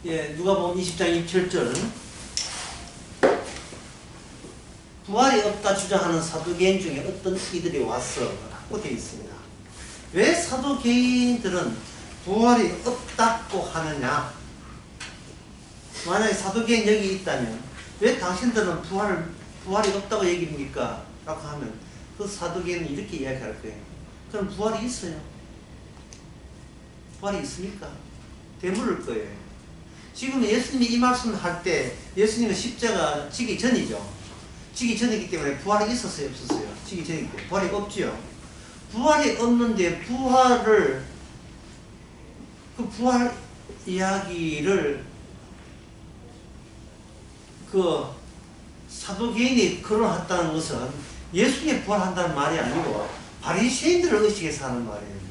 예, 누가복음 20장 27절. 부활이 없다 주장하는 사두개인 중에 어떤 이들이 왔어 라고 되어 있습니다. 왜 사두개인들은 부활이 없다고 하느냐? 만약에 사두개인 여기 있다면 왜 당신들은 부활이 없다고 얘기합니까? 라고 하면 그 사두개인은 이렇게 이야기할 거예요. 그럼 부활이 있어요. 부활이 있습니까? 되물을 거예요. 지금 예수님이 이 말씀을 할 때 예수님은 십자가 지기 전이죠. 지기 전이기 때문에 부활이 있었어요, 없었어요? 지기 전이기 때문에 부활이 없지요. 부활이 없는데 그 부활 이야기를 그 사도개인이 거론했다는 것은 예수님이 부활한다는 말이 아니고 바리새인들을 의식해서 하는 말이에요.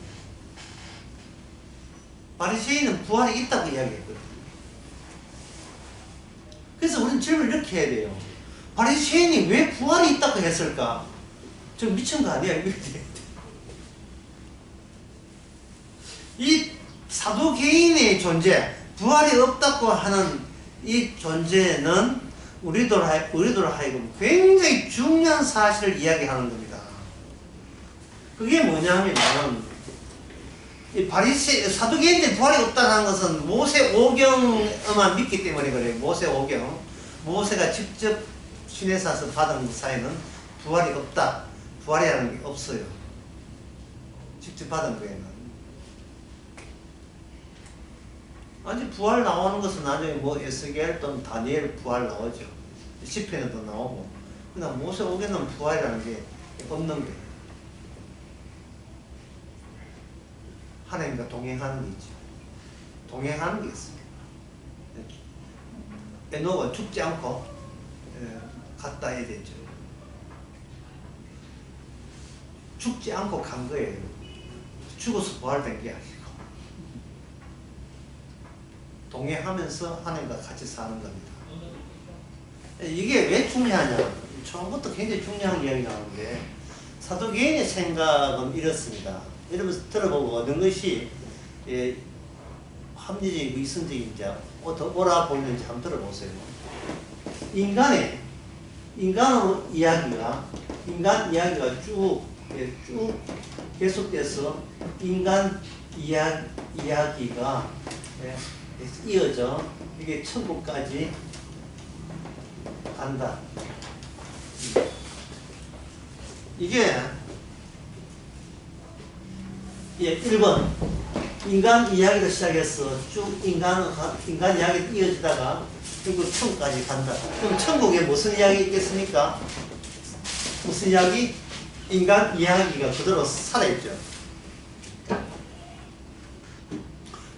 바리새인은 부활이 있다고 이야기했거든요. 그래서 우리는 질문을 이렇게 해야 돼요. 바리새인이 왜 부활이 있다고 했을까? 좀 미친 거 아니야? 이 사도개인의 존재, 부활이 없다고 하는 이 존재는 우리들 하여금 굉장히 중요한 사실을 이야기하는 겁니다. 그게 뭐냐면 이 사두개인들이 부활이 없다는 것은 모세 오경만 믿기 때문에 그래요. 모세 오경. 모세가 직접 시내사에서 받은 사회는 부활이 없다. 부활이라는 게 없어요. 직접 받은 거에는. 아니 부활 나오는 것은 나중에 뭐 에스겔 또는 다니엘 부활 나오죠. 시편에도 나오고. 그러나 모세 오경은 부활이라는 게 없는 거예요. 하나님과 동행하는 게 있죠. 동행하는 게 있습니다. 에녹은 죽지 않고 갔다 에덴죠. 죽지 않고 간 거예요. 죽어서 부활된 게 아니고 동행하면서 하나님과 같이 사는 겁니다. 이게 왜 중요하냐? 처음부터 굉장히 중요한 이야기 나오는데 사도개인의 생각은 이렇습니다. 이러면서 들어보고 얻은 것이 합리적이고 이성적인지 옳아 보이는지 한번 들어보세요. 인간 이야기가 쭉 계속돼서 인간 이야기가 이어져 이게 천국까지 간다. 이게 1번 인간 이야기를 시작해서 쭉 인간 이야기 이어지다가 결국 천국까지 간다. 그럼 천국에 무슨 이야기 있겠습니까? 무슨 이야기? 인간 이야기가 그대로 살아있죠.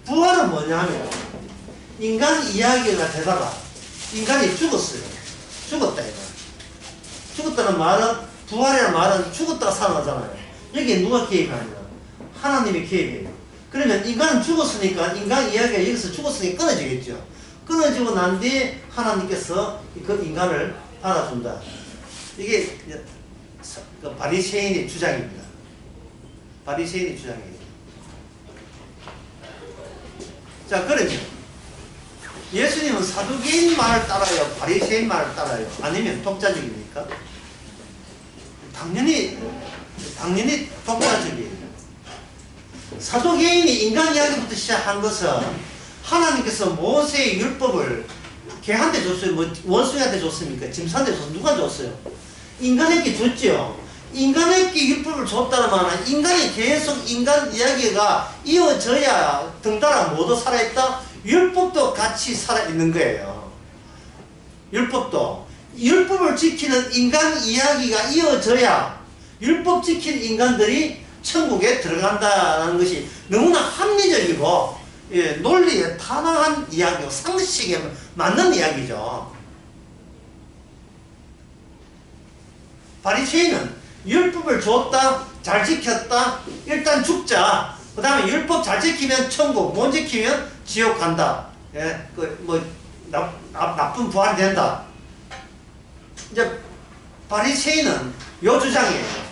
부활은 뭐냐면 인간 이야기가 되다가 인간이 죽었어요. 죽었다 이거. 죽었다는 말은 부활이라는 말은 죽었다가 살아나잖아요. 여기에 누가 개입하냐? 하나님이 개입해요. 그러면 인간은 죽었으니까 인간 이야기가 여기서 죽었으니까 끊어지겠죠. 끊어지고 난 뒤에 하나님께서 그 인간을 받아준다. 이게 바리새인의 주장입니다. 바리새인의 주장이에요. 자, 그러면 예수님은 사두개인 말을 따라요? 바리새인 말을 따라요? 아니면 독자적입니까? 당연히 독자적이에요. 사도개인이 인간 이야기부터 시작한 것은 하나님께서 모세의 율법을 걔한테 줬어요? 뭐 원수한테 줬습니까? 짐승한테 줬어요? 누가 줬어요? 인간에게 줬죠. 인간에게 율법을 줬다는 말은 인간이 계속 인간 이야기가 이어져야 덩달아 모두 살아있다? 율법도 같이 살아있는 거예요. 율법을 지키는 인간 이야기가 이어져야 율법 지킨 인간들이 천국에 들어간다는 것이 너무나 합리적이고 논리에 타당한 이야기고 상식에 맞는 이야기죠. 바리새인은 율법을 줬다, 잘 지켰다, 일단 죽자. 그 다음에 율법 잘 지키면 천국, 못 지키면 지옥 간다. 나쁜 부활이 된다. 이제 바리새인은 요 주장이에요.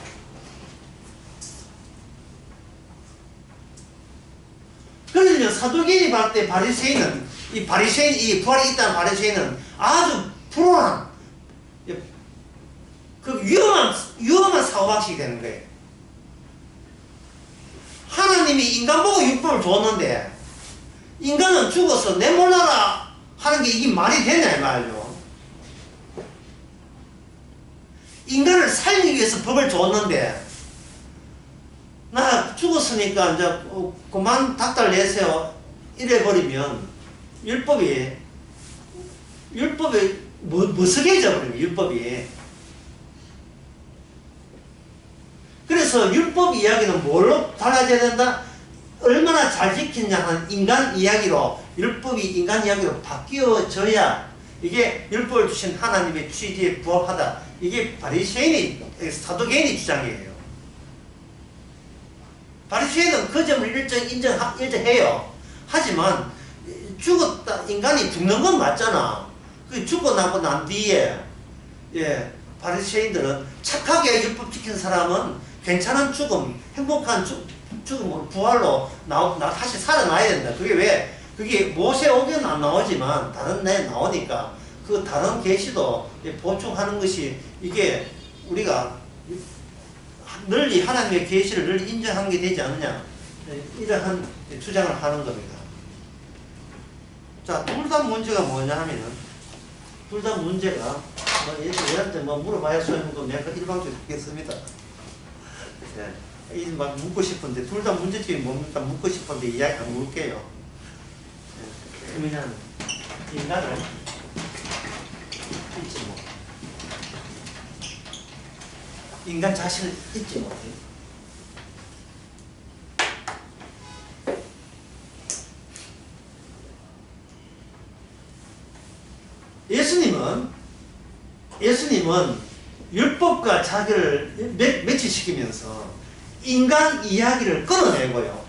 그러면 사두개인이 봤을 때 바리새인은 이 바리새인, 이 부활이 있다는 바리새인은 아주 불온한, 그 위험한 사고방식이 되는 거예요. 하나님이 인간 보고 율법을 줬는데, 인간은 죽어서 내 몰라라 하는 게 이게 말이 되냐, 이 말이죠. 인간을 살리기 위해서 법을 줬는데, 나 죽었으니까 이제 그만 닥달 내세요 이래버리면 율법이 무색해져 버립니다. 율법이. 그래서 율법 이야기는 뭘로 달라져야 된다? 얼마나 잘 지키냐 하는 인간 이야기로, 율법이 인간 이야기로 바뀌어져야 이게 율법을 주신 하나님의 취지에 부합하다. 이게 바리새인이, 사두개인이 주장이에요. 바리새인은 그 점을 인정해요. 하지만 죽었다, 인간이 죽는 건 맞잖아. 그 죽고 나고 난 뒤에, 예, 바리새인들은 착하게 율법 지킨 사람은 괜찮은 죽음, 행복한 죽음, 부활로 다시 살아나야 된다. 그게 왜? 그게 모세오경은 안 나오지만 다른 데 나오니까 그 다른 계시도 보충하는 것이, 이게 우리가 널리 하나님의 계시를 널리 인정하는 게 되지 않느냐, 이러한 주장을 하는 겁니다. 자, 둘 다 문제가 뭐냐 하면은, 둘 다 문제가 얘한테 물어봐야 소용없고 내가 일방적으로 하겠습니다. 이 막 묻고 싶은데, 둘 다 문제점이 뭡니까? 묻고 싶은데 이야기 안 물게요. 그러면 인간을 잊지 못, 인간 자신을 잊지 못해요. 예수님은 율법과 자기를 매치시키면서 인간 이야기를 끊어내고요.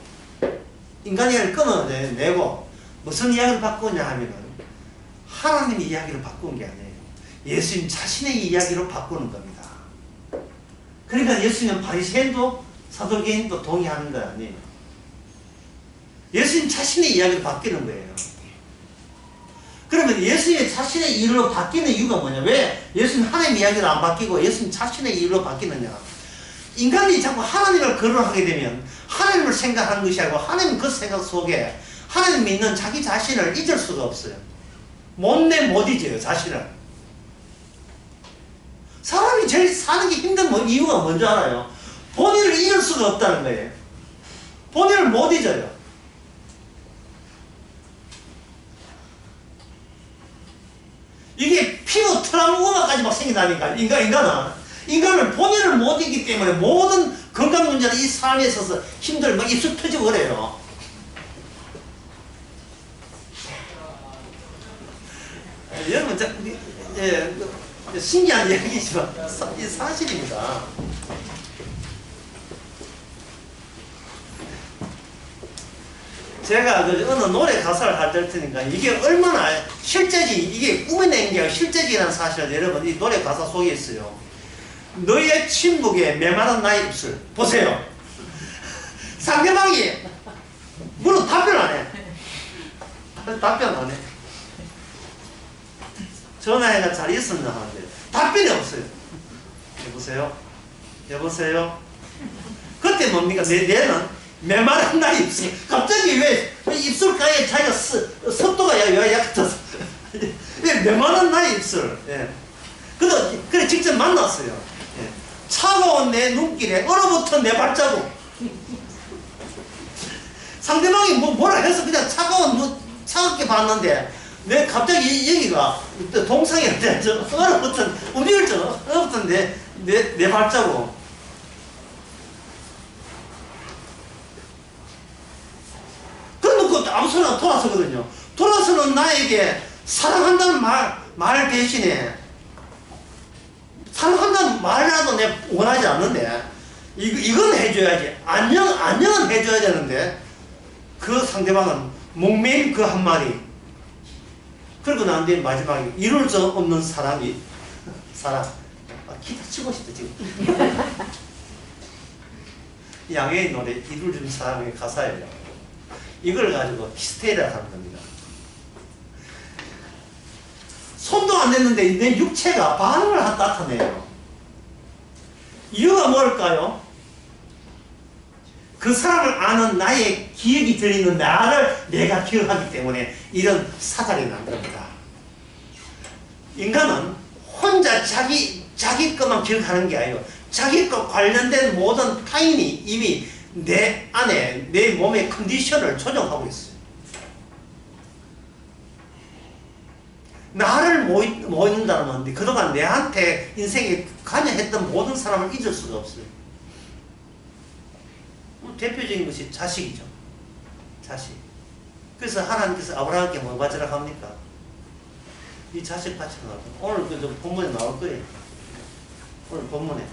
인간 이야기를 끊어내고 무슨 이야기를 바꾸냐 하면은 하나님 이야기를 바꾸는 게 아니에요. 예수님 자신의 이야기로 바꾸는 겁니다. 그러니까 예수님은 바리새인도 사두개인도 동의하는 거 아니에요. 예수님 자신의 이야기로 바뀌는 거예요. 그러면 예수님 자신의 일로 바뀌는 이유가 뭐냐? 왜 예수님 하나님 이야기로 안 바뀌고 예수님 자신의 일로 바뀌느냐? 인간이 자꾸 하나님을 거론하게 되면 하나님을 생각하는 것이 아니고 하나님 그 생각 속에 하나님 믿는 자기 자신을 잊을 수가 없어요. 못 잊어요, 자신을. 사람이 제일 사는 게 힘든 이유가 뭔지 알아요? 본인을 잊을 수가 없다는 거예요. 본인을 못 잊어요. 이게 피부 트라우마까지 막 생긴다니까, 인간은 본인을 못 잊기 때문에 모든 건강 문제는 이 삶에 있어서 힘들고 막 입술 터지고 그래요. 여러분, 신기한 이야기지만 이 사실입니다. 제가 어느 노래 가사를 할 테니까 이게 얼마나 실제지, 이게 꾸며낸 게 실제지라는 사실을 여러분 이 노래 가사 속에 있어요. 너의 침묵에 메마른 나의 입술. 보세요. 상대방이 물어 답변 안 해. 답변 안 해. 전화해가 잘 있었나 하는데 답변이 없어요. 여보세요? 그때 뭡니까? 내는 메마른 나의 입술. 갑자기 왜 입술가에 자기가 습도가 약해져서 왜 메마른 나의 입술. 예. 그래 직접 만났어요. 예. 차가운 내 눈길에 얼어붙은 내 발자국. 상대방이 뭐라 해서 그냥 차갑게 봤는데 내 갑자기 여기가 동상이한테 얼어붙은 얼어붙은 내 발자국. 그러면 그 아무 소리나 돌아서거든요. 돌아서는 나에게 사랑한다는 말 대신에 사랑한다는 말이라도 내가 원하지 않는데 이건 해줘야지. 안녕은 해줘야 되는데 그 상대방은 목매인 그 한마디. 그리고 난 뒤에 마지막에 이룰 수 없는 사랑. 기타 치고 싶다 지금. 양해의 노래 이룰 수 없는 사랑의 가사예요. 이걸 가지고 히스테리아 하는 겁니다. 안 됐는데 내 육체가 반응을 나타내요. 이유가 뭘까요? 그 사람을 아는 나의 기억이 들어있는 나를 내가 기억하기 때문에 이런 사달이 난 겁니다. 인간은 혼자 자기 것만 기억하는 게 아니에요. 자기 것 관련된 모든 타인이 이미 내 안에 내 몸의 컨디션을 조정하고 있어요. 나를 모인다는 건데 그동안 내한테 인생에 관여했던 모든 사람을 잊을 수가 없어요. 대표적인 것이 자식이죠. 자식. 그래서 하나님께서 아브라함께 뭐 바치라고 합니까? 이 자식 바치라고. 오늘 그 본문에 나올 거예요. 오늘 본문에.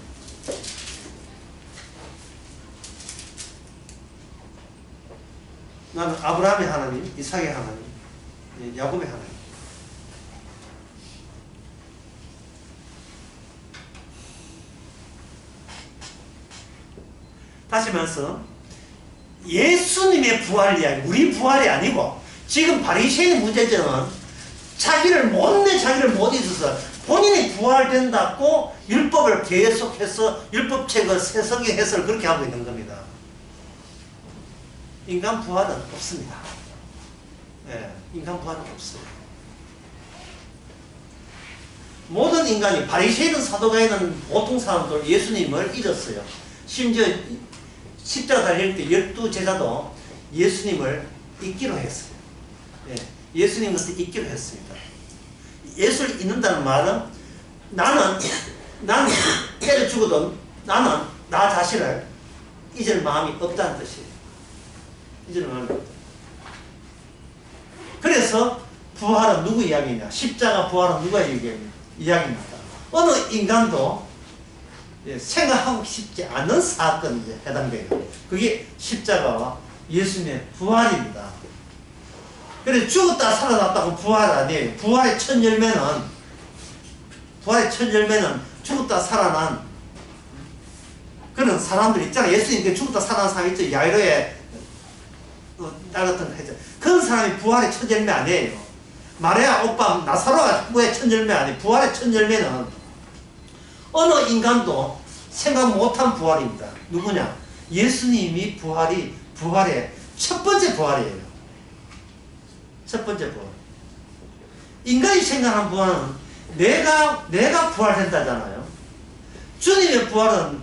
나는 아브라함의 하나님, 이삭의 하나님, 야곱의 하나님. 다시 말해서 예수님의 부활 이야기, 우리 부활이 아니고 지금 바리새인의 문제점은 자기를 못 잊어서 본인이 부활된다고 율법을 계속해서 율법책을 새성의 해설을 그렇게 하고 있는 겁니다. 인간 부활은 없습니다. 인간 부활은 없어요. 모든 인간이 바리새인은 사도가인은 보통 사람들 예수님을 잊었어요. 심지어 십자가 달릴 때 12제자도 예수님을 잊기로 했어요. 예수님을 잊기로 했습니다. 예수를 잊는다는 말은 나는 때려 죽어도 나는 나 자신을 잊을 마음이 없다는 뜻이에요. 잊을 마음이 없다. 그래서 부활은 누구 이야기냐? 십자가 부활은 누가 이야기입니까? 어느 인간도 생각하고 싶지 않은 사건에 해당돼요. 그게 십자가와 예수님의 부활입니다. 그래서 죽었다 살아났다고 부활 아니에요. 부활의 첫 열매는 죽었다 살아난 그런 사람들 있잖아요. 예수님께 죽었다 살아난 사람 있죠. 야이로의 딸 같은 거 했죠. 그런 사람이 부활의 첫 열매 아니에요. 마리아 오빠 나사로가 부활의 첫 열매 아니에요. 부활의 첫 열매는 어느 인간도 생각 못한 부활입니다. 누구냐? 예수님이 부활의 첫 번째 부활이에요. 첫 번째 부활. 인간이 생각한 부활은 내가 부활된다잖아요. 주님의 부활은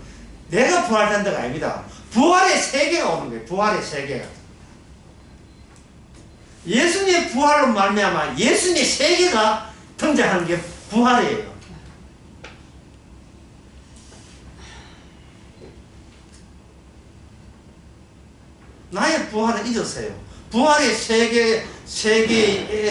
내가 부활된다가 아닙니다. 부활의 세계가 오는 거예요. 부활의 세계가. 예수님의 부활로 말미암아 예수님의 세계가 등장하는 게 부활이에요. 나의 부활을 잊었어요. 부활의 세계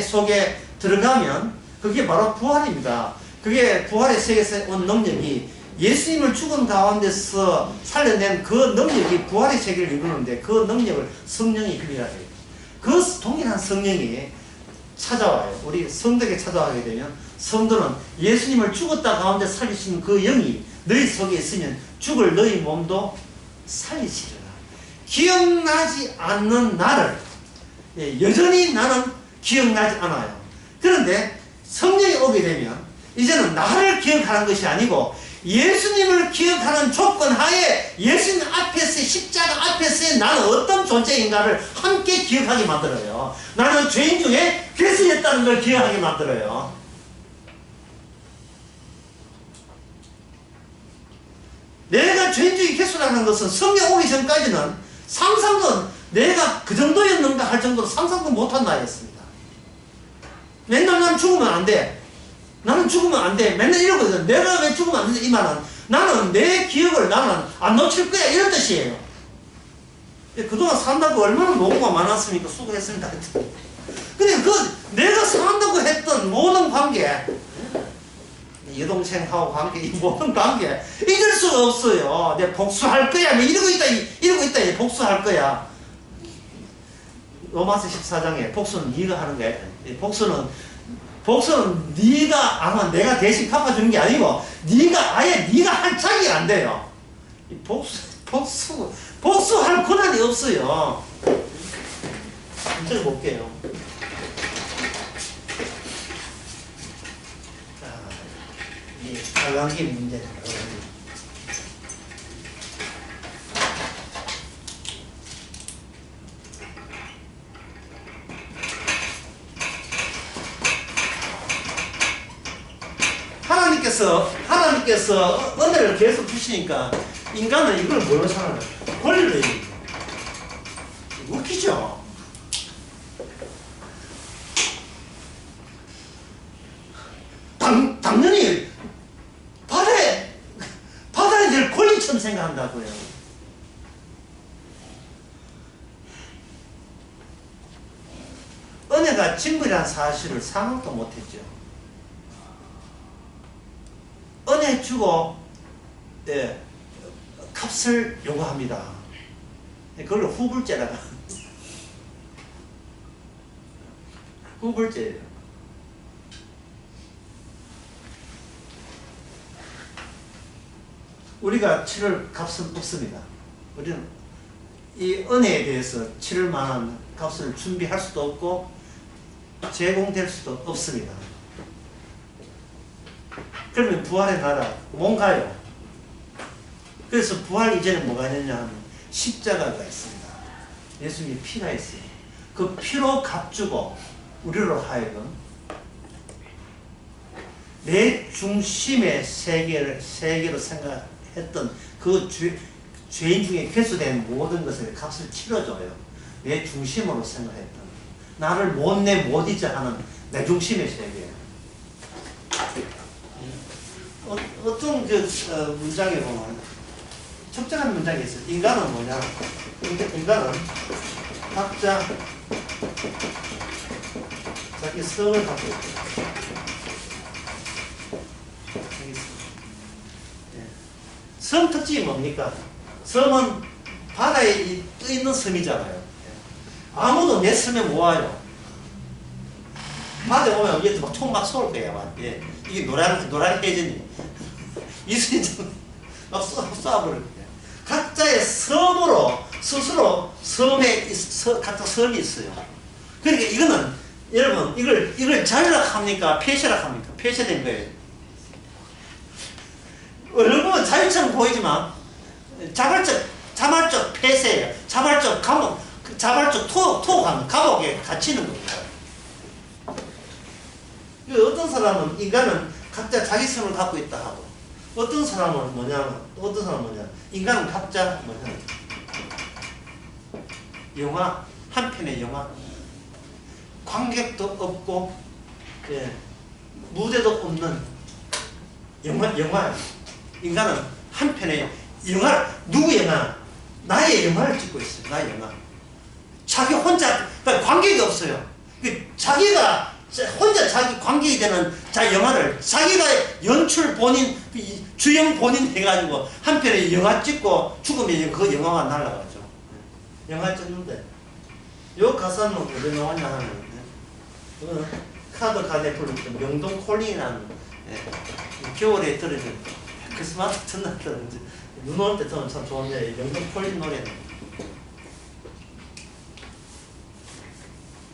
속에 들어가면 그게 바로 부활입니다. 그게 부활의 세계에서 온 능력이 예수님을 죽은 가운데서 살려낸 그 능력이 부활의 세계를 이루는데 그 능력을 성령이 비밀하게 해요. 그 동일한 성령이 찾아와요. 우리 성도에게 찾아가게 되면 성도는 예수님을 죽었다 가운데 살리시는 그 영이 너희 속에 있으면 죽을 너희 몸도 살리시리라. 기억나지 않는 나를 여전히 나는 기억나지 않아요. 그런데 성령이 오게 되면 이제는 나를 기억하는 것이 아니고 예수님을 기억하는 조건 하에 예수님 앞에서 십자가 앞에서의 나는 어떤 존재인가를 함께 기억하게 만들어요. 나는 죄인 중에 괴수였다는 걸 기억하게 만들어요. 내가 죄인 중에 괴수라는 것은 성령 오기 전까지는 상상도 내가 그 정도였는가 할 정도로 상상도 못한 나이였습니다. 맨날 나는 죽으면 안 돼. 나는 죽으면 안 돼. 맨날 이러거든. 내가 왜 죽으면 안 돼? 이 말은 나는 내 기억을 나는 안 놓칠 거야. 이런 뜻이에요. 그동안 산다고 얼마나 노고가 많았습니까? 수고했습니다. 근데 내가 산다고 했던 모든 관계, 여동생하고 관계, 이 모든 관계 잊을 수가 없어요. 내가 복수할 거야. 뭐 이러고 있다. 복수할 거야. 로마서 14장에 복수는 네가 하는 거야. 복수는 네가 아마 내가 대신 갚아주는 게 아니고 네가 할 자격이 안 돼요. 복수할 권한이 없어요. 문제를 볼게요. 나간 게 문제다. 하나님께서 은혜를 계속 주시니까 인간은 이걸 뭘로 살아요? 권리를 웃기죠? 당연히 바다에 늘 권리처럼 생각한다고요. 은혜가 징벌이라는 사실을 상상도 못했죠. 은혜 주고 예, 값을 요구합니다. 그걸로 후불제라고. 후불제예요. 우리가 치를 값은 없습니다. 우리는 이 은혜에 대해서 치를 만한 값을 준비할 수도 없고 제공될 수도 없습니다. 그러면 부활의 나라 뭔가요? 그래서 부활 이전에 뭐가 있느냐 하면 십자가가 있습니다. 예수님의 피가 있어요. 그 피로 값주고 우리로 하여금 내 중심의 세계로 생각했던 그 죄인 중에 괴수된 모든 것을 값을 치러줘요. 내 중심으로 생각했던 나를 못 내 못 잊어 하는 내 중심의 세계. 어떤 문장에 보면 적절한 문장이 있어요. 인간은 뭐냐? 인간은 각자 자기 성을 갖고 있다. 섬 특징이 뭡니까? 섬은 바다에 떠 있는 섬이잖아요. 아무도 내 섬에 못 와요. 바다에 오면 이게 막 총 막 쏠 거야. 예. 이게 노란 해전이. 이슬이 막 쏴버릴 거야. 각자의 섬으로 스스로 섬에 각자 섬이 있어요. 그러니까 이거는 여러분 이걸 자유락합니까? 폐쇄락합니까? 폐쇄된 거예요. 얼른 보면 자유처럼 보이지만 자발적 폐쇄예요. 자발적 감옥, 자발적 감옥에 갇히는 겁니다. 어떤 사람은 인간은 각자 자기 성을 갖고 있다 하고 어떤 사람은 뭐냐 인간은 각자 영화 한 편의 영화 관객도 없고 예, 무대도 없는 영화 인간은 한 편의 영화 누구 영화 나의 영화를 찍고 있어요. 나의 영화 자기 혼자 그러니까 관객이 없어요. 자기가 혼자 자기 관객이 되는 자기 영화를 자기가 연출 본인 주연 본인 해가지고 한 편의 영화 찍고 죽으면 그 영화가 날아가죠. 영화 찍는데 요 가사는 어디 나왔냐 하면 카드 가게 부르던 명동 콜링이라는 겨울에 들어준 크리스마스 전날 들었는지 눈 올 때 들으면 참 좋은데 명동 콜링 노래는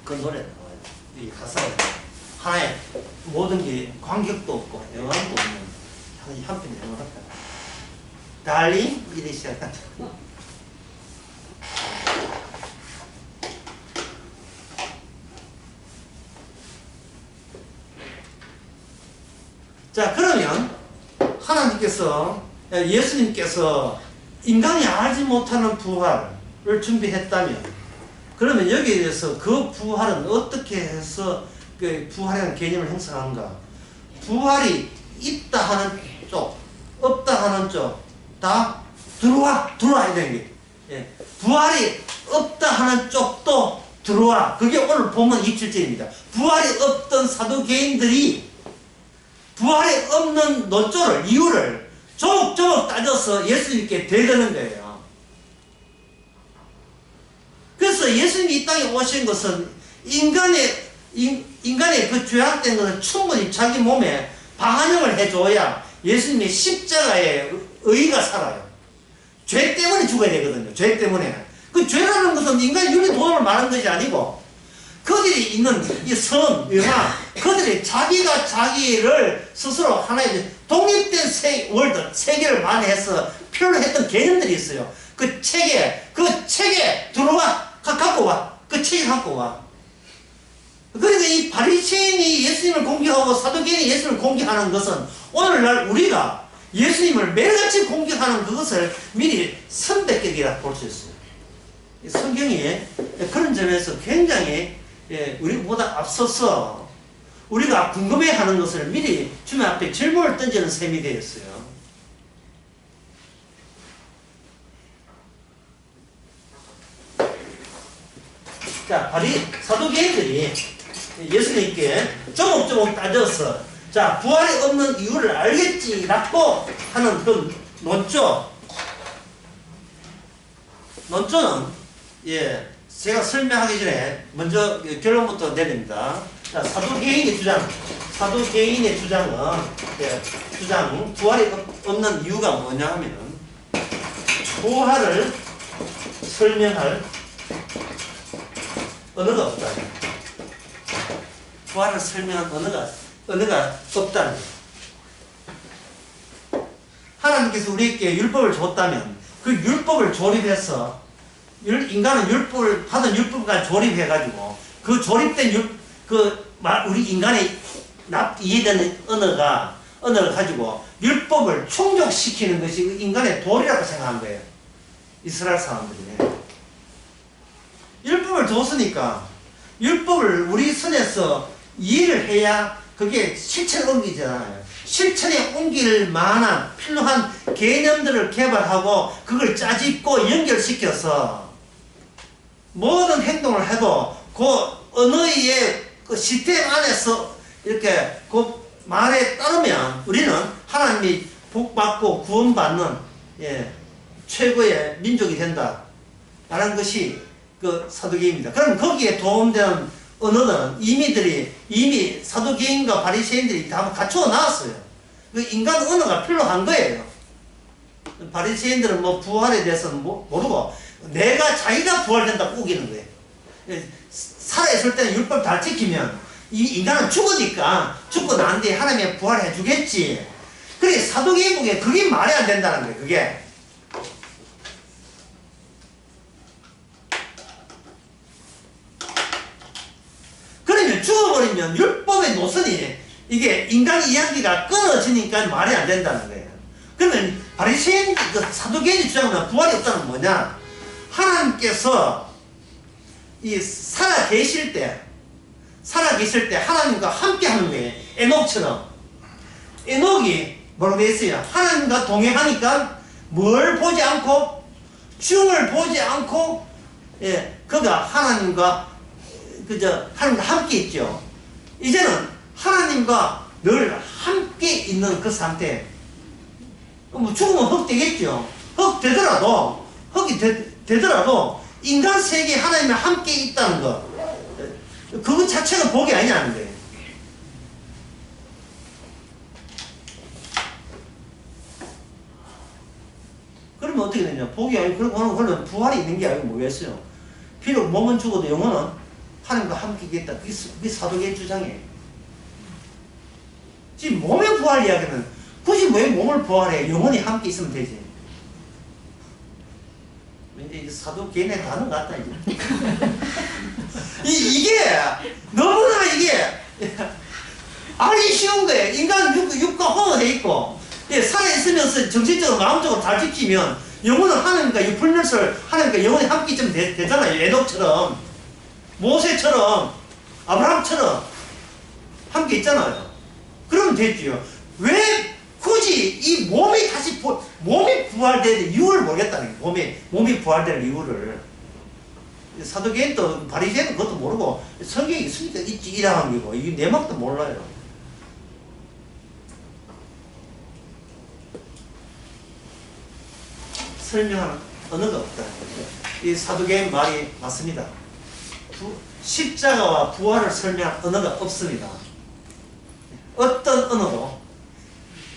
그 노래 이 가사에 하나의 모든 게 관객도 없고 영화도 없는 한 편의 영화다. 달링 이래 시작한. 자 그러면 하나님께서 예수님께서 인간이 알지 못하는 부활을 준비했다면 그러면 여기에 대해서 그 부활은 어떻게 해서 그 부활이라는 개념을 형성하는가? 부활이 있다 하는 쪽, 없다 하는 쪽 다 들어와 이런 게. 예. 부활이 없다 하는 쪽도 들어와. 그게 오늘 보면 27절입니다. 부활이 없던 사두개인들이 부활이 없는 논조를 이유를 조목조목 따져서 예수님께 대드는 거예요. 그래서 예수님이 이 땅에 오신 것은 인간의 그 죄악된 것을 충분히 자기 몸에 방한형을 해줘야 예수님의 십자가의 의의가 살아요. 죄 때문에 죽어야 되거든요. 죄 때문에. 그 죄라는 것은 인간의 윤리 도덕을 말하는 것이 아니고 그들이 있는 이 선, 영화, 그들이 자기가 자기를 스스로 하나의 독립된 월드, 세계를 만회해서 표현했던 개념들이 있어요. 그 책에 들어와, 갖고 와. 그 책을 갖고 와. 그러니까 이 바리새인이 예수님을 공격하고 사두개인이 예수님을 공격하는 것은 오늘날 우리가 예수님을 매일같이 공격하는 그것을 미리 선대격이라 볼 수 있어요. 성경이 그런 점에서 굉장히 우리보다 앞서서 우리가 궁금해하는 것을 미리 주님 앞에 질문을 던지는 셈이 되었어요. 자, 사두개인들이 예수님께 조목조목 따져서 자, 부활이 없는 이유를 알겠지라고 하는 그 논조는 제가 설명하기 전에 먼저 결론부터 내립니다. 자, 사두개인의 주장은 부활이 없는 이유가 뭐냐 하면 부활을 설명할 언어가 없다. 부활을 설명한 언어가 없다는 거예요. 하나님께서 우리에게 율법을 줬다면 그 율법을 조립해서 인간은 율법을 받은 율법과 조립해가지고 그 조립된 우리 인간의 이해되는 언어를 가지고 율법을 충족시키는 것이 인간의 도리라고 생각한 거예요. 이스라엘 사람들이. 율법을 줬으니까 율법을 우리 손에서 이해를 해야 그게 실천에 옮기잖아요. 실천에 옮길 만한 필요한 개념들을 개발하고 그걸 짜집고 연결시켜서 모든 행동을 해도 그 언어의 그 시스템 안에서 이렇게 그 말에 따르면 우리는 하나님이 복받고 구원받는 최고의 민족이 된다 라는 것이 그 사두개인입니다. 그럼 거기에 도움되는 언어는 이미 사두개인과 바리새인들이 다 갖추어 놨어요. 그 인간 언어가 필요한 거예요. 바리새인들은 뭐 부활에 대해서는 모르고 자기가 부활된다고 우기는 거예요. 살아있을 때는 율법 다 지키면 이 인간은 죽으니까 죽고 난 뒤에 하나님이 부활해 주겠지. 그래 사두개인 보기에 그게 말이 안 된다는 거예요. 그게. 그러면 죽어버리면 율법의 노선이 이게 인간 이야기가 끊어지니까 말이 안 된다는 거예요. 그러면 바리새인 사두개인이 주장하는 부활이 없다는 뭐냐? 하나님께서 이 살아 계실 때 하나님과 함께 하는 거예요. 에녹처럼. 에녹이 뭐라고 되어 있어요? 하나님과 동행하니까 뭘 보지 않고 중을 보지 않고 그가 하나님과 함께 있죠. 이제는 하나님과 늘 함께 있는 그 상태. 뭐 죽으면 흙 되겠죠. 흙이 되더라도 인간 세계에 하나님이 함께 있다는 것. 그것 자체가 복이 아니냐는 거예요. 그러면 어떻게 되냐? 복이 아니고 그러면 부활이 있는 게 아니고 뭐겠어요? 비록 몸은 죽어도 영혼은 하나님과 함께 있겠다. 그게 사도계의 주장이에요. 지금 몸의 부활 이야기는 굳이 왜 몸을 부활해? 영혼이 함께 있으면 되지. 이제 사도계의 단어 같다 이제. 이게 너무나 알기 쉬운 거예요. 인간 육과 혼hợp 있고 살아있으면서 정신적으로 마음적으로 다 지키면 영혼은 하나님과 유불멸설 하나님과 영혼이 함께 있으면 되잖아요. 에녹처럼 모세처럼 아브라함처럼 함께 있잖아요. 그러면 되지요. 왜 굳이 이 몸이 몸이 부활되는 이유를 모르겠다는 거예요. 몸이 부활되는 이유를. 사도계인도 바리새인도 그것도 모르고 성경이 있으니까 있지 이라는 거고 이게 내막도 몰라요. 설명하는 언어가 없다. 이 사도계인 말이 맞습니다. 십자가와 부활을 설명할 언어가 없습니다. 어떤 언어도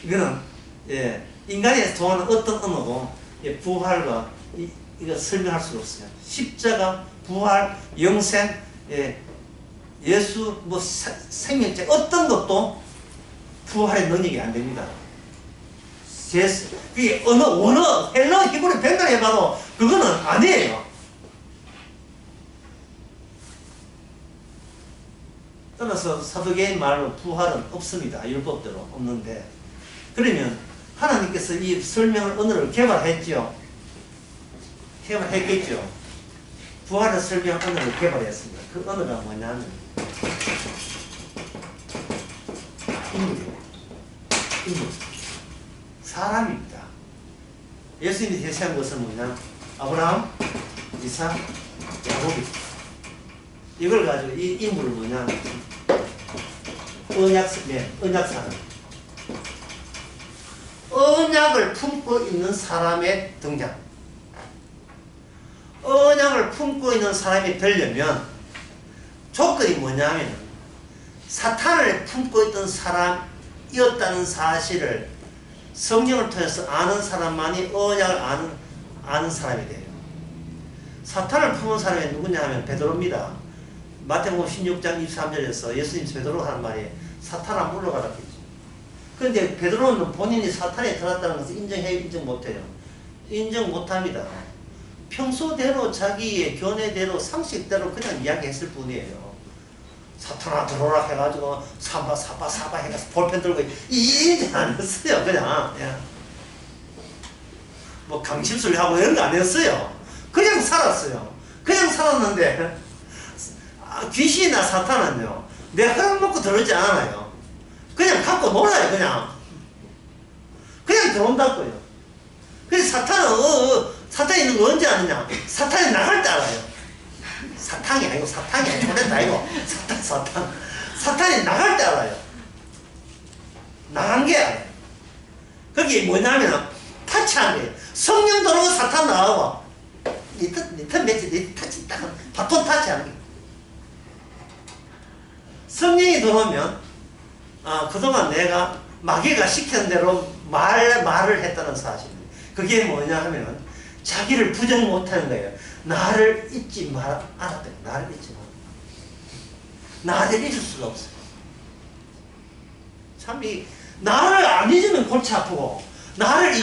이거는 인간이 통하는 어떤 언어도 부활과 이거 설명할 수가 없어요. 십자가, 부활, 영생, 예수, 생명체 어떤 것도 부활의 능력이 안 됩니다. 그게 원어, 헬러, 히브리 백날 해봐도 그거는 아니에요. 따라서 사도계인 말로 부활은 없습니다. 율법대로 없는데. 그러면 하나님께서 이 설명을 언어를 개발했죠. 개발했겠죠. 부활을 설명한 언어를 개발했습니다. 그 언어가 뭐냐면 인물이에요. 인물. 사람입니다. 예수님이 제시한 것은 뭐냐? 아브라함, 이삭, 야곱입니다. 이걸 가지고 이 인물을 뭐냐? 언약사람. 언약을 품고 있는 사람의 등장. 언약을 품고 있는 사람이 되려면 조건이 뭐냐면 사탄을 품고 있던 사람이었다는 사실을 성령을 통해서 아는 사람만이 언약을 아는 사람이 돼요. 사탄을 품은 사람이 누구냐 하면 베드로입니다. 마태복음 16장 23절에서 예수님 베드로가 하는 말이 사탄아 물러가라 했죠. 그런데 베드로는 본인이 사탄에 들었다는 것을 인정해요? 인정 못해요? 인정 못합니다. 평소대로 자기의 견해대로 상식대로 그냥 이야기했을 뿐이에요. 사탄아 들어오라 해가지고 사바 해가지고 볼펜 들고 인정 안 했어요. 그냥 뭐 강심술 하고 이런 거 안 했어요. 그냥 살았어요. 그냥 살았는데 귀신이나 사탄은요 내 허락 먹고 들어오지 않아요. 그냥 갖고 놀아요. 그냥 들어온다고요. 그래서 사탄이 있는 거 언제 아느냐? 사탄이 나갈 때 알아요. 사탄이 아니고 초래도 아니고 사탄이 나갈 때 알아요. 나간 게 알아요. 그게 뭐냐면 타치한 거예요. 성령 들어오고 사탄 나가고 니 타치 딱 바톤 타치하는 거예요. 성령이 들어오면 그동안 내가 마귀가 시키는 대로 말을 했다는 사실입니다. 그게 뭐냐 하면 자기를 부정 못하는 거예요. 나를 잊지 않았다. 나를 잊지 마라. 나를 잊을 수가 없어요. 참 나를 안 잊으면 골치 아프고 나를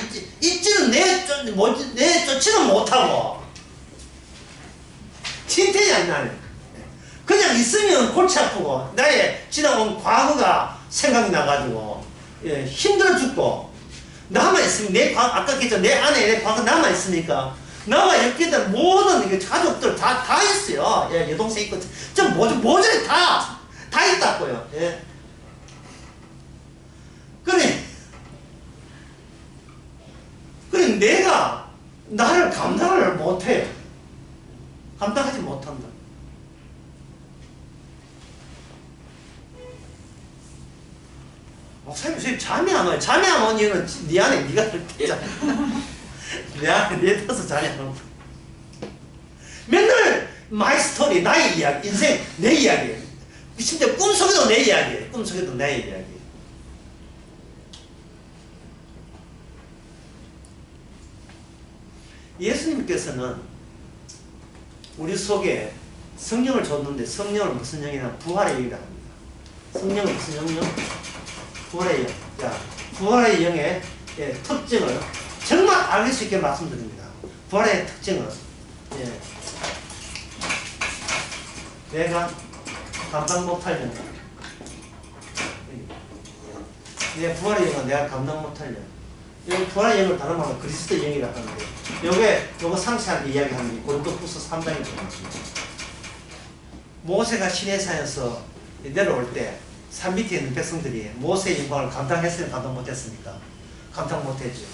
잊지는 내쫓지는 못하고 진텐이 안 나네. 그냥 있으면 골치 아프고 나의 지나온 과거가 생각이 나가지고 힘들어 죽고 나만 있으면 아까 했죠. 내 안에 내 과거 남아 있으니까 나와 이렇게들 모든 가족들 다 있어요. 여동생 있고 좀 모조리 다 있다고요. 그래 내가 나를 감당을 못해요. 감당하지 못한다. 목사님 잠이 안 와요. 잠이 안 오는 이유는 네 안에 네가 들었잖아. 내 안에 네 떠서 잠이 안 온다. 맨날 마이 스토리, 나의 이야기, 인생 내 이야기예요. 심지어 꿈속에도 내 이야기예요. 꿈속에도 내 이야기예요. 예수님께서는 우리 속에 성령을 줬는데 성령을 무슨 영이냐? 부활의 영이라 합니다. 성령은 무슨 영이요? 부활의 영. 자, 부활의 영의 특징을 정말 알릴 수 있게 말씀드립니다. 부활의 특징은 내가 감당 못할 영. 내 부활의 영은 내가 감당 못할 영. 여기 부활의 영을 다른 말로 그리스도 영이라 하는데 요거 상세하게 이야기하는 게 고린도후서 3장에 들어갑니다. 모세가 시내산에서 내려올 때 산 밑에 있는 백성들이 모세의 영광을 감당했으면 감당 못했습니까? 감당 못했죠.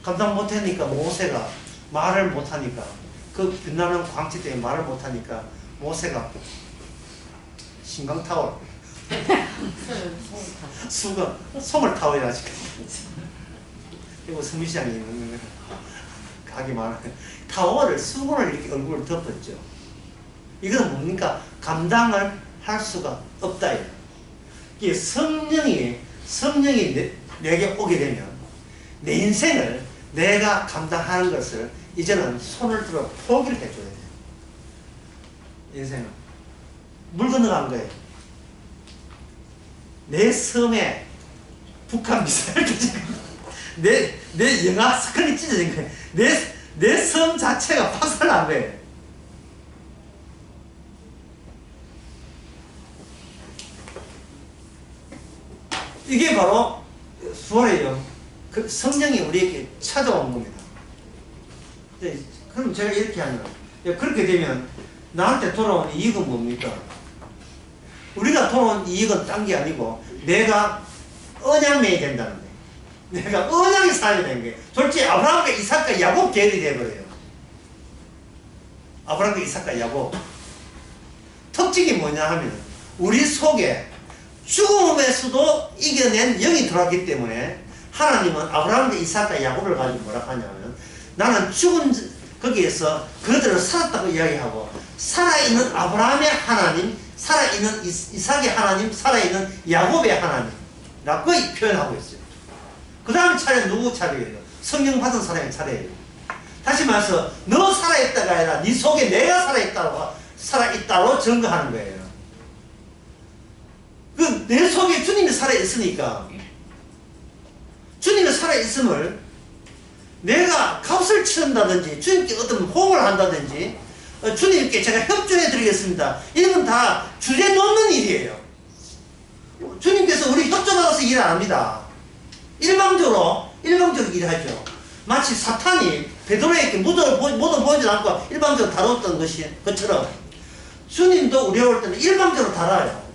감당 못하니까 모세가 말을 못하니까 그 빛나는 광채 때문에 말을 못하니까 모세가 신강타월 솜을 타워야지. 이거 스미시장에 있는 각이 많아요. 타워를 수건을 이렇게 얼굴을 덮었죠. 이건 뭡니까? 감당을 할 수가 없다. 이게 성령이 내게 오게 되면 내 인생을 내가 감당하는 것을 이제는 손을 들어 포기를 해줘야 돼요. 인생은 물 건너간 거예요. 내 섬에 북한 미사일 내 영화 스크린이 찢어진 거예요. 내 섬 자체가 파산한 거예요. 이게 바로 수월해요. 그 성령이 우리에게 찾아온 겁니다. 네, 그럼 제가 이렇게 하면, 그렇게 되면 나한테 돌아온 이익은 뭡니까? 우리가 돌아온 이익은 딴 게 아니고 내가 언약맨이 된다는 거예요. 내가 언약이 살게 된 거예요. 솔직히 아브라함과 이삭과 야곱 계열이 되어버려요. 아브라함과 이삭과 야곱. 특징이 뭐냐 하면 우리 속에 죽음에서도 이겨낸 영이 들어왔기 때문에 하나님은 아브라함과 이삭과 야곱을 가지고 뭐라 하냐면 나는 죽은 거기에서 그들을 살았다고 이야기하고 살아있는 아브라함의 하나님, 살아있는 이삭의 하나님, 살아있는 야곱의 하나님라고 표현하고 있어요. 그 다음 차례는 누구 차례예요? 성령 받은 사람의 차례예요. 다시 말해서 너 살아있다가 아니라 네 속에 내가 살아있다로 증거하는 거예요. 내 속에 주님이 살아있으니까 주님이 살아있음을 내가 값을 치른다든지 주님께 어떤 호응을 한다든지 주님께 제가 협조해 드리겠습니다. 이건 다 주제 놓는 일이에요. 주님께서 우리 협조받아서 일 안 합니다. 일방적으로 일하죠. 마치 사탄이 베드로에게 모두 보이지 않고 일방적으로 다뤘던 것처럼 주님도 우리 올 때는 일방적으로 다뤄요.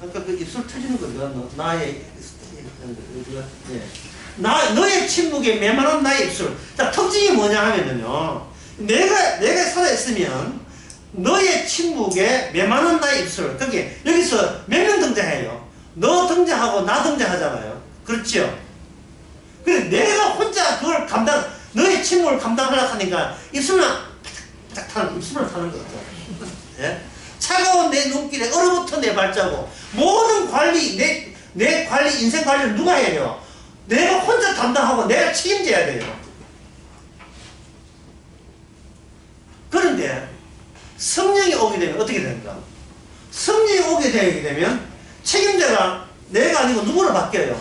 그러니까 그 입술 터지는 거죠. 나의 너의 침묵에 메마른 나의 입술. 자, 특징이 뭐냐 하면요. 내가 살아있으면 너의 침묵에 메마른 나의 입술. 그게 여기서 몇 명 등장해요? 너 등장하고 나 등장하잖아요. 그렇죠? 그래 내가 혼자 그걸 너의 침묵을 감당하려고 하니까 입술을 타는 거죠. 예? 차가운 내 눈길에 얼어붙은 내 발자국. 모든 관리, 내 관리, 인생 관리를 누가 해요? 내가 혼자 담당하고 내가 책임져야 돼요. 그런데 성령이 오게 되면 어떻게 됩니까? 성령이 오게 되게 되면 책임자가 내가 아니고 누구를 바뀌어요?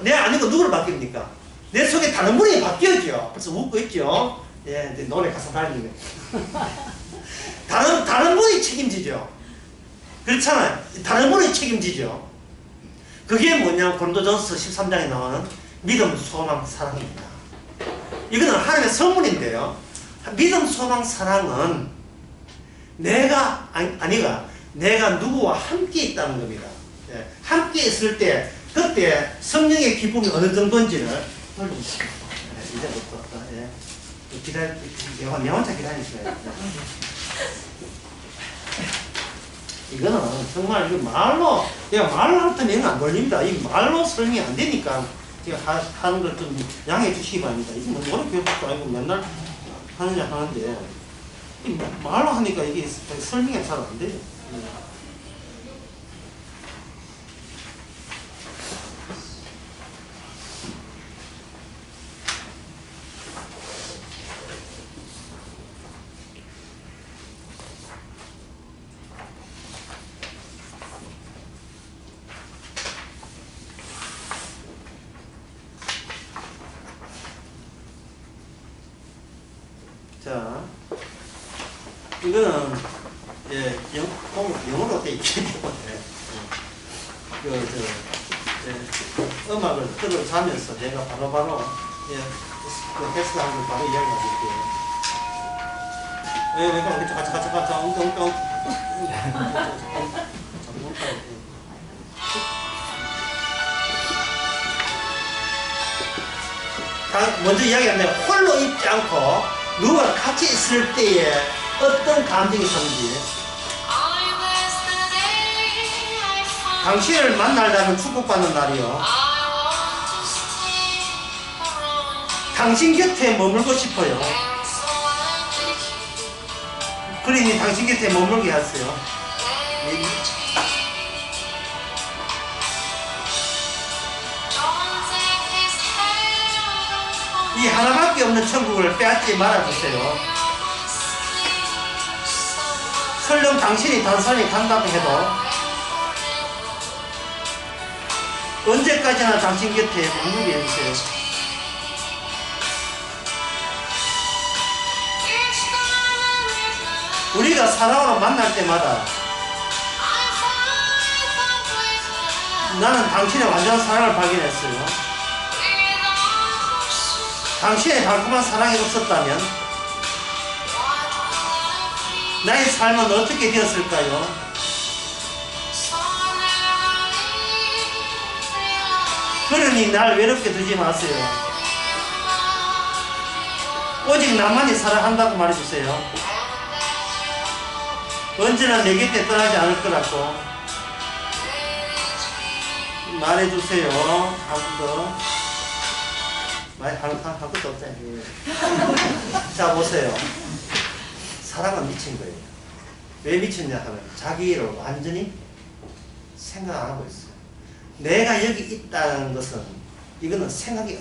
내 아니고 누구를 바뀝니까? 내 속에 다른 분이 바뀌었죠. 그래서 웃고 있죠. 예, 노래 가사 달리네. 다른 분이 책임지죠. 그렇잖아요. 다른 분이 책임지죠. 그게 뭐냐면 고린도전서 13장에 나오는 믿음, 소망, 사랑입니다. 이거는 하나님의 선물인데요. 믿음, 소망, 사랑은 내가 누구와 함께 있다는 겁니다. 예, 함께 있을 때 그때 성령의 기쁨이 어느 정도인지를 이제부터 내 혼자 기다리세요. 이거는 정말 내가 말로 할 때는 안 걸립니다. 이 말로 설명이 안 되니까 제가 하는 걸 좀 양해해 주시기 바랍니다. 이게 뭐 노래 교육도 아니고 맨날 하는데 이 말로 하니까 이게 설명이 잘 안 돼요. 자, 이거는 영어로 돼 있기 때문에 음악을 들어가면서 내가 바로 그 해석하는 걸 바로 이야기해 줄게요. 왜 가자 엉뚱 먼저 이야기하는데 홀로 있지 않고 누가 같이 있을 때에 어떤 감정이 드는지 당신을 만나려면 축복받는 날이요. 당신 곁에 머물고 싶어요. 그러니 당신 곁에 머물게 하세요. 이 하나밖에 없는 천국을 빼앗지 말아주세요. 설령 당신이 단순히 간다고 해도 언제까지나 당신 곁에 머물게 해주세요. 우리가 사랑으로 만날 때마다 나는 당신의 완전한 사랑을 발견했어요. 당신의 달콤한 사랑이 없었다면 나의 삶은 어떻게 되었을까요? 그러니 날 외롭게 두지 마세요. 오직 나만이 사랑한다고 말해주세요. 언제나 내 곁에 떠나지 않을 거라고 말해주세요. 한 번 더. 한 것도 없잖아요. 자, 보세요. 사랑은 미친 거예요. 왜 미쳤냐 하면 자기를 완전히 생각 안 하고 있어요. 내가 여기 있다는 것은 이거는 생각이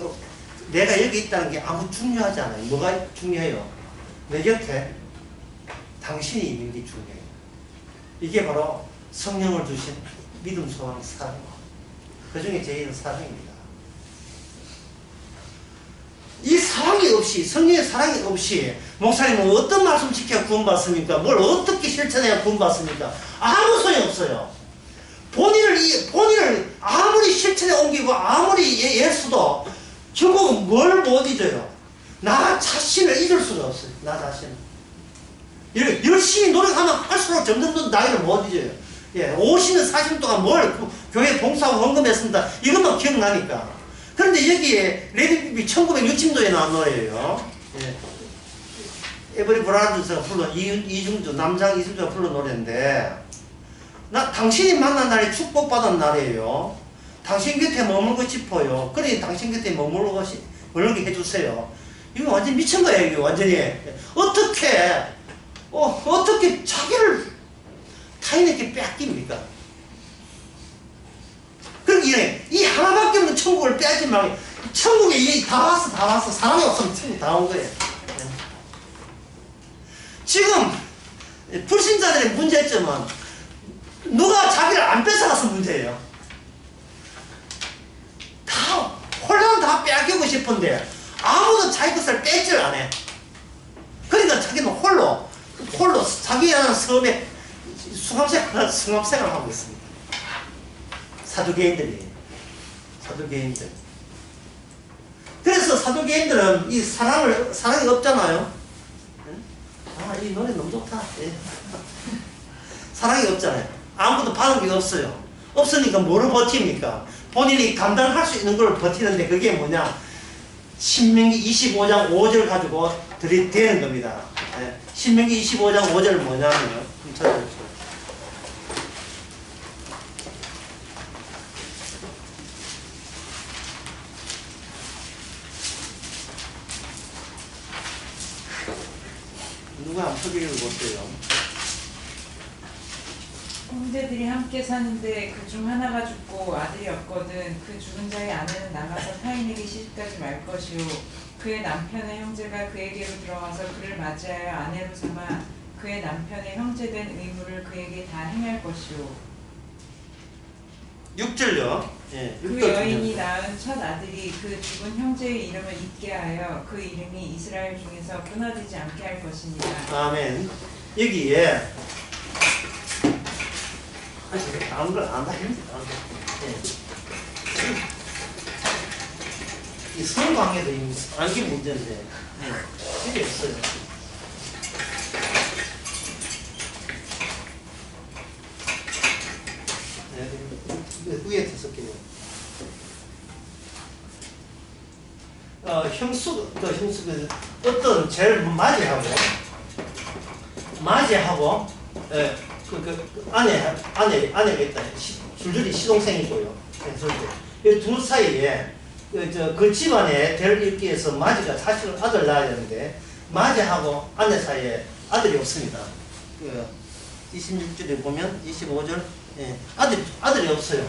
내가 여기 있다는 게 아무 중요하지 않아요. 뭐가 중요해요? 내 곁에 당신이 있는 게 중요해요. 이게 바로 성령을 주신 믿음, 소망, 사랑. 그 중에 제일은 사랑입니다. 이 사랑이 없이, 성령의 사랑이 없이 목사님은 어떤 말씀 지켜 구원받습니까? 뭘 어떻게 실천해야 구원받습니까? 아무 소용 없어요. 본인을 아무리 실천에 옮기고 아무리 예수도 결국은 뭘 못 잊어요? 나 자신을 잊을 수가 없어요. 나 자신을. 열심히 노력하면 할수록 점점 더 나이를 못 잊어요. 예, 50년, 40년 동안 뭘 교회 봉사하고 헌금했습니다. 이것만 기억나니까. 그런데 여기에 레디비비 1960년도에 나온 노래예요. 예. 에브리 브라더스가 불러 이중주 남장 이중주가 불러 노래인데 나 당신이 만난 날이 축복받은 날이에요. 당신 곁에 머물고 싶어요. 그러니 당신 곁에 머물게 해주세요. 이거 완전 미친 거예요. 이거 완전히 어떻게 자기를 타인에게 뺏깁니까? 그러기에 이 하나밖에 없는 천국을 빼지 말고 천국에 다 왔어. 사람이 없으면 천국 다 온 거예요. 지금 불신자들의 문제점은 누가 자기를 안 뺏어가서 문제예요. 홀랑 다 빼앗기고 싶은데 아무도 자기 것을 뺏질 않아. 그러니까 자기는 홀로 자기에 대한 섬에 승합생활을 하고 있습니다. 사두개인들. 그래서 사두개인들은 이 사랑이 없잖아요. 이 노래 너무 좋다. 예. 사랑이 없잖아요. 아무것도 받은 게 없어요. 없으니까 뭐를 버팁니까? 본인이 감당할 수 있는 걸 버티는데 그게 뭐냐? 신명기 25장 5절 가지고 들이대는 겁니다. 예. 신명기 25장 5절 뭐냐면요. 찾아보세요. 누가 한번 소개해 보세요. 형제들이 함께 사는데 그 중 하나가 죽고 아들이 없거든. 그 죽은 자의 아내는 나가서 타인에게 시집가지 말 것이요. 그의 남편의 형제가 그에게로 들어와서 그를 맞이하여 아내로 삼아 그의 남편의 형제된 의무를 그에게 다 행할 것이요. 6절요. 예, 그 여인이 낳은 첫 아들이 그 죽은 형제의 이름을 잊게 하여 그 이름이 이스라엘 중에서 끊어지지 않게 할 것입니다. 아멘. 여기에 다른 걸 안다 힘들다. 이 성관계도 안기 문제인데 이게 있어요. 위에 5개요. 형수가 어떤 제일 맞이하고 아내가 있다. 줄줄이 시동생이고요. 이 둘 사이에 그 집안에 대를 잇기 위해서 맞이가 사실 아들 낳아야 되는데 맞이하고 아내 사이에 아들이 없습니다. 26절에 보면 25절 아들이 없어요.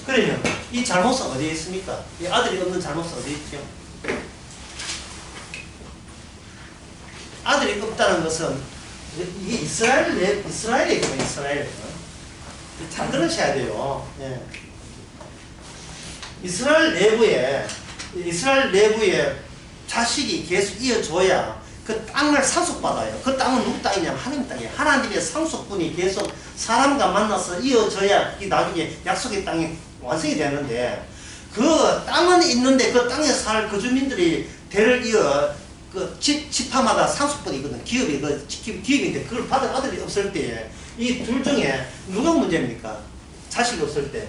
그러면 이 잘못은 어디에 있습니까? 이 아들이 없는 잘못은 어디에 있죠? 아들이 없다는 것은 이게 이스라엘이거든요. 이스라엘. 잘 들으셔야 돼요. 예. 이스라엘 내부에 자식이 계속 이어줘야 그 땅을 상속받아요. 그 땅은 누구 땅이냐면 하나님 땅이에요. 하나님의 상속분이 계속 사람과 만나서 이어져야 이 나중에 약속의 땅이 완성이 되는데, 그 땅은 있는데 그 땅에 살 그 주민들이 대를 이어 그 지파마다 상속분이 있거든. 기업인데 그걸 받을 아들이 없을 때 이 둘 중에 누가 문제입니까? 자식이 없을 때.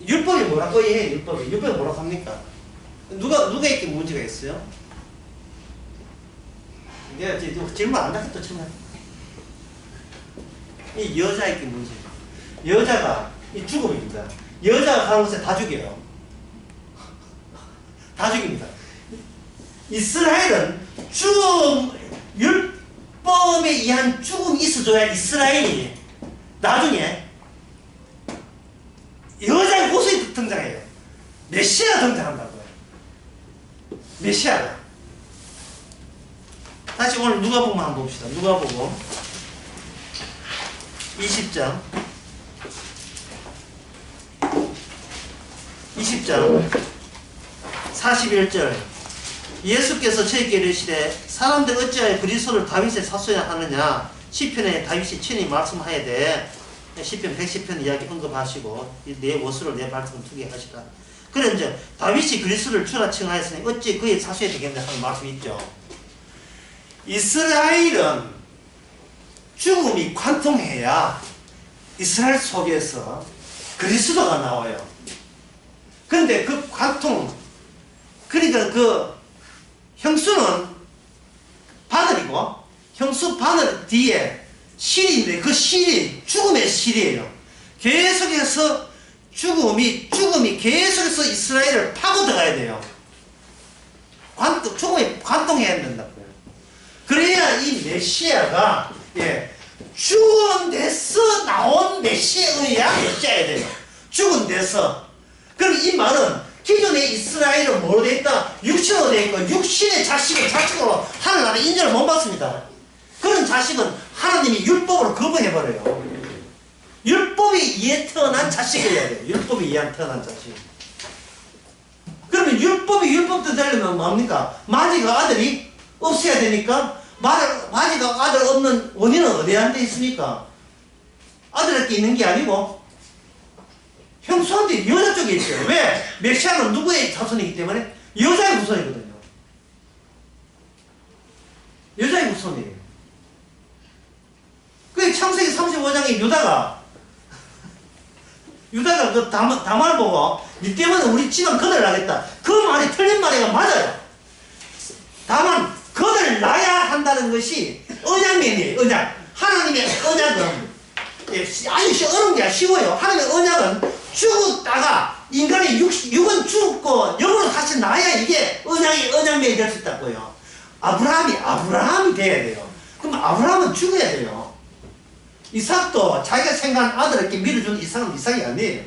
율법이 뭐라고 해? 율법이 뭐라고 합니까? 누가에게 문제가 있어요? 내가 질문 안 하겠다 치면 이 여자에게 문제. 여자가 이 죽음입니다. 여자가 가는 곳에 다 죽여요. 다 죽입니다. 이스라엘은 율법에 의한 죽음이 있어줘야 이스라엘이 나중에 여자의 모습이 등장해요. 메시아가 등장한다고요. 메시아가. 다시 오늘 누가복음 한번 봅시다. 누가복음 20장 41절. 예수께서 저에게 이르시되 사람들 어찌하여 그리스도를 다윗의 사소야 하느냐. 시편에 다윗이 친히 말씀하여대. 시편 110편 이야기 언급하시고 내 원수를 내 발등 두게 하시라. 그래 이제 다윗이 그리스도를 주라 칭하였으니 어찌 그의 사소야 되겠냐 하는 말씀이 있죠. 이스라엘은 죽음이 관통해야 이스라엘 속에서 그리스도가 나와요. 그런데 그 관통, 그러니까 그 형수는 바늘이고 형수 바늘 뒤에 실인데 그 실이 죽음의 실이에요. 계속해서 죽음이 계속해서 이스라엘을 파고 들어가야 돼요. 죽음이 관통해야 된다고요. 그래야 이 메시아가 죽은 데서 나온 메시아야 돼요. 죽은 데서. 그럼 이 말은 기존의 이스라엘은 뭐로 되어 있다? 육신으로 되어 있고 육신의 자식으로 하나님의 인정을 못 받습니다. 그런 자식은 하나님이 율법으로 거부해버려요. 율법에 의해 태어난 자식이어야 돼요. 율법에 의해 태어난 자식. 그러면 율법도 되려면 뭡니까? 마지가 아들이 없어야 되니까 마지가 아들 없는 원인은 어디한테 있습니까? 아들한테 있는 게 아니고 형수한테 여자 쪽에 있어요. 왜? 메시아는 누구의 자손이기 때문에 여자의 후손이거든요. 여자의 후손이에요. 그 창세기 35장에 유다가 그 다말을 보고 니 때문에 우리 집안 거덜 나겠다. 그 말이 틀린 말이가 맞아요. 다만 거덜 나야 한다는 것이 언약면이에요. 언약. 하나님의 언약은 아주 어려운 게 쉬워요. 하나님의 언약은 죽었다가 인간의 육은 죽고 영으로 다시 나야 이게 언약면이 될 수 있다고요. 아브라함이 돼야 돼요. 그럼 아브라함은 죽어야 돼요. 이삭도 자기가 생각한 아들에게 밀어준 이삭은 이삭이 아니에요.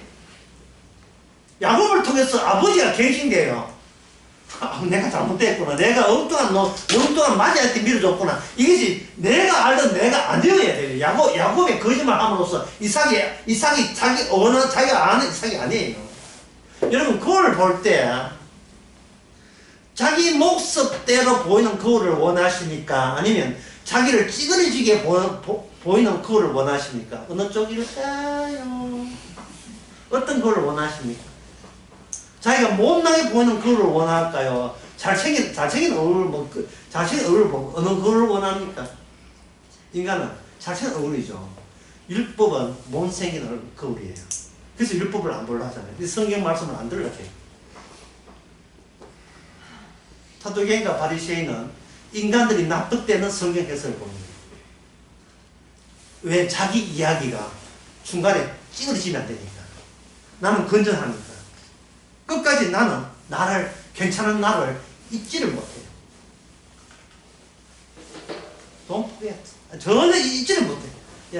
야곱을 통해서 아버지가 갱신돼요. 내가 잘못됐구나. 내가 엉뚱한 마지한테 밀어줬구나. 이것이 내가 알던 내가 아니어야 돼요. 야곱의 거짓말 함으로써 이삭이 자기가 아는 이삭이 아니에요. 여러분, 거울을 볼 때 자기 모습대로 보이는 거울을 원하십니까? 아니면 자기를 찌그러지게 보이는 거울을 원하십니까? 어느 쪽일까요? 어떤 거울을 원하십니까? 자기가 못나게 보이는 거울을 원할까요? 잘생긴 얼굴을 잘생긴 얼굴을 보고 어느 거울을 원합니까? 인간은 잘생긴 얼굴이죠. 율법은 못생긴 거울이에요. 그래서 율법을 안 보려 하잖아요. 성경 말씀을 안 들으려 해요. 사두개인과 바리새인은 인간들이 납득되는 성경 해석을 봅니다. 왜? 자기 이야기가 중간에 찌그러지면 안 되니까. 나는 건전하니까. 끝까지 나는 괜찮은 나를 잊지를 못해요. Don't forget. 전혀 잊지를 못해요.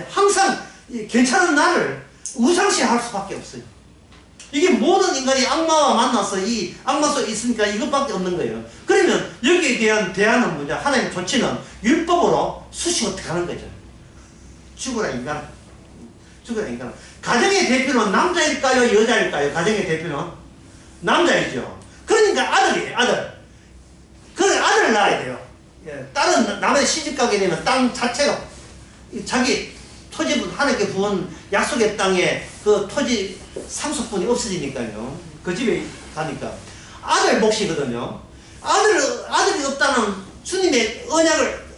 항상 괜찮은 나를 우상시할 수밖에 없어요. 이게 모든 인간이 악마와 만나서 이 악마 속에 있으니까 이것밖에 없는 거예요. 그러면 여기에 대한 대안은 뭐냐? 하나님의 조치는 율법으로 수식을 어떻게 하는 거죠. 죽어라 인간. 죽어다니까. 가정의 대표는 남자일까요? 여자일까요? 가정의 대표는? 남자이죠. 그러니까 아들이에요. 아들. 그래 아들을 낳아야 돼요. 예, 딸은 남의 시집 가게 되면 땅 자체가 자기 토지 하나님께 부은 약속의 땅에 그 토지 상속분이 없어지니까요. 그 집에 가니까 아들 몫이거든요. 아들이 없다는 주님의 언약을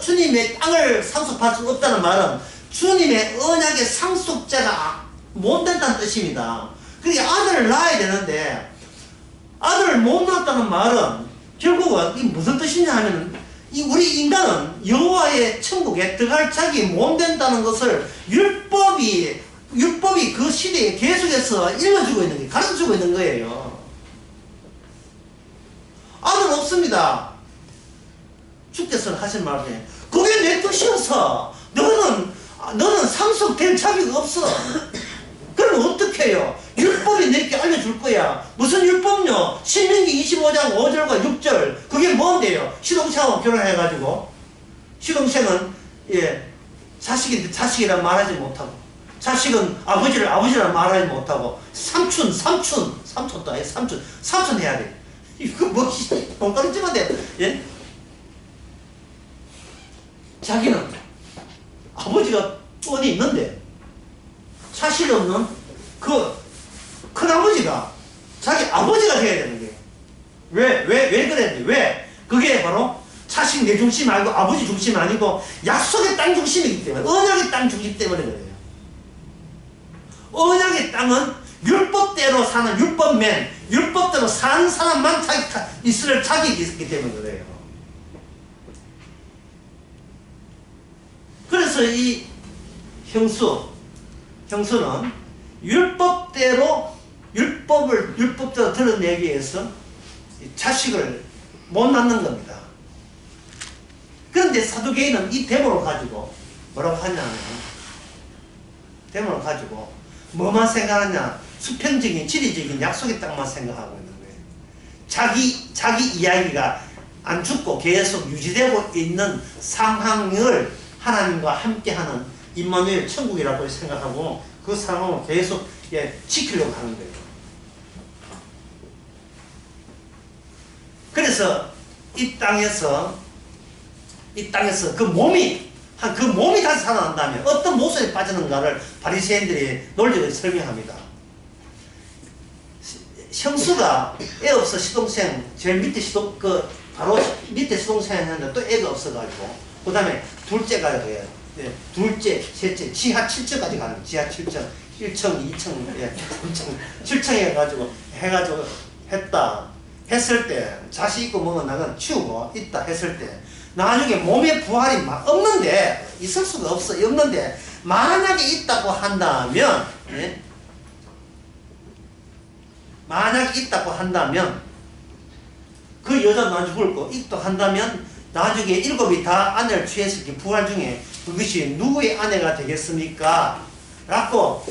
주님의 땅을 상속할 수 없다는 말은 주님의 언약의 상속자가 못 된다는 뜻입니다. 그러니까 아들을 낳아야 되는데 아들을 못 낳았다는 말은 결국은 이 무슨 뜻이냐 하면 우리 인간은 여호와의 천국에 들어갈 자격이 못 된다는 것을 율법이 그 시대에 계속해서 읽어주고 있는 게 가르쳐주고 있는 거예요. 아들 없습니다. 주께서 하신 말 중에 그게 내 뜻이어서 너는 상속될 자격이 없어. 그럼 어떻게 해요? 율법이 내게 알려줄 거야. 무슨 율법요? 신명기 25장 5절과 6절. 그게 뭔데요? 시동생하고 결혼해가지고 시동생은 자식인데 자식이란 말하지 못하고 자식은 아버지란 말하지 못하고 삼촌도 아니에요. 삼촌 해야 돼. 이거 뭐 똥가루찌만 돼. 예? 자기는 아버지가 뻔히 있는데 사실 없는 그 큰아버지가 자기 아버지가 돼야 되는 거예요. 왜 그랬는데? 왜? 그게 바로 자식 내 중심이 아니고 아버지 중심이 아니고 약속의 땅 중심이기 때문에 언약의 땅 중심 때문에 그래요. 언약의 땅은 율법대로 사는 율법대로 사는 사람만 있을 자격이 있기 때문에 그래요. 그래서 이 형수는 율법대로 드러내기 위해서 자식을 못 낳는 겁니다. 그런데 사두개인은 이 데모를 가지고 뭐라고 하냐면 데모를 가지고 뭐만 생각하냐? 수평적인 지리적인 약속의 땅만 생각하고 있는 거예요. 자기 이야기가 안 죽고 계속 유지되고 있는 상황을 하나님과 함께하는 임마누엘 천국이라고 생각하고 그 상황을 계속 지키려고 하는 거예요. 그래서 이 땅에서 그 몸이 다시 살아난다면 어떤 모습에 빠지는가를 바리새인들이 논리를 설명합니다. 형수가 애 없어 시동생 제일 밑에 바로 밑에 시동생했는데 또 애가 없어가지고 그 다음에 둘째가 둘째, 셋째, 지하 7층까지 가는 거예요. 지하 7층, 1층, 2층, 3층, 7층 해가지고 했을 때 자식 있고 뭐가 나는 치우고 있다 했을 때 나중에 몸에 부활이 막 없는데 있을 수가 없어. 없는데 만약에 있다고 한다면 그 여자 나중에 죽을 거 있다 한다면 나중에 7이 다 아내를 취했을 때 부활 중에 그것이 누구의 아내가 되겠습니까? 라고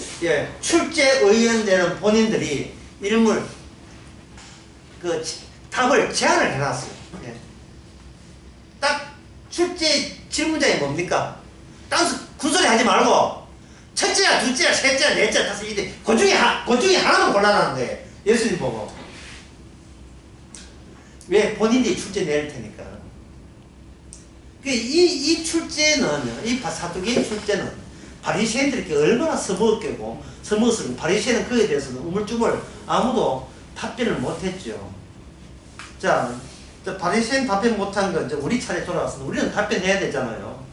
출제 의원되는 본인들이 답을 제안을 해놨어요. 딱 출제 질문자이 뭡니까? 땅수 군소리 하지 말고 첫째야, 둘째야, 셋째야, 넷째야, 다섯, 이대 그 중에 하나만 골라라는 거예요. 예수님 보고. 왜? 본인들이 출제 낼 테니까. 이 출제는, 이 사두개인 출제는 바리새인들께 얼마나 서먹었고 바리새인은 그에 대해서는 우물쭈물 아무도 답변을 못했죠. 자, 바리새인 답변 못한 건 이제 우리 차례 돌아왔으면 우리는 답변해야 되잖아요.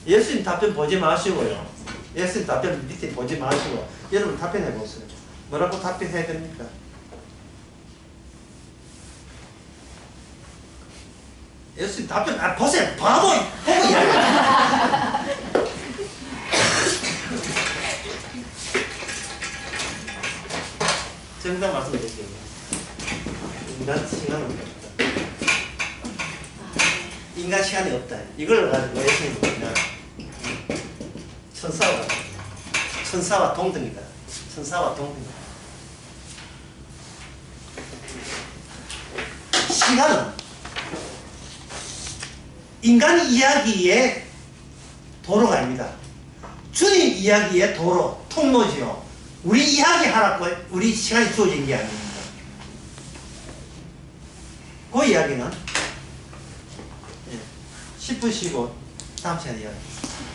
예수님 답변 보지 마시고요. 예수님 답변 밑에 보지 마시고 여러분 답변해 보세요. 뭐라고 답변해야 됩니까? 예수님 답변 보세요. 바보 보고 이야기해. 정답 말씀드릴게요. 인간 시간은 없다. 인간 시간이 없다. 이걸 가지고 예수님이 뭐냐? 천사와 동등이다. 천사와 동등이다. 시간은 인간 이야기의 도로가 아닙니다. 주님 이야기의 도로, 통로지요. 우리 이야기하라고 우리 시간이 주어진 게 아닙니다. 그 이야기는 10분 쉬고 다음 시간에 이야기하겠습니다.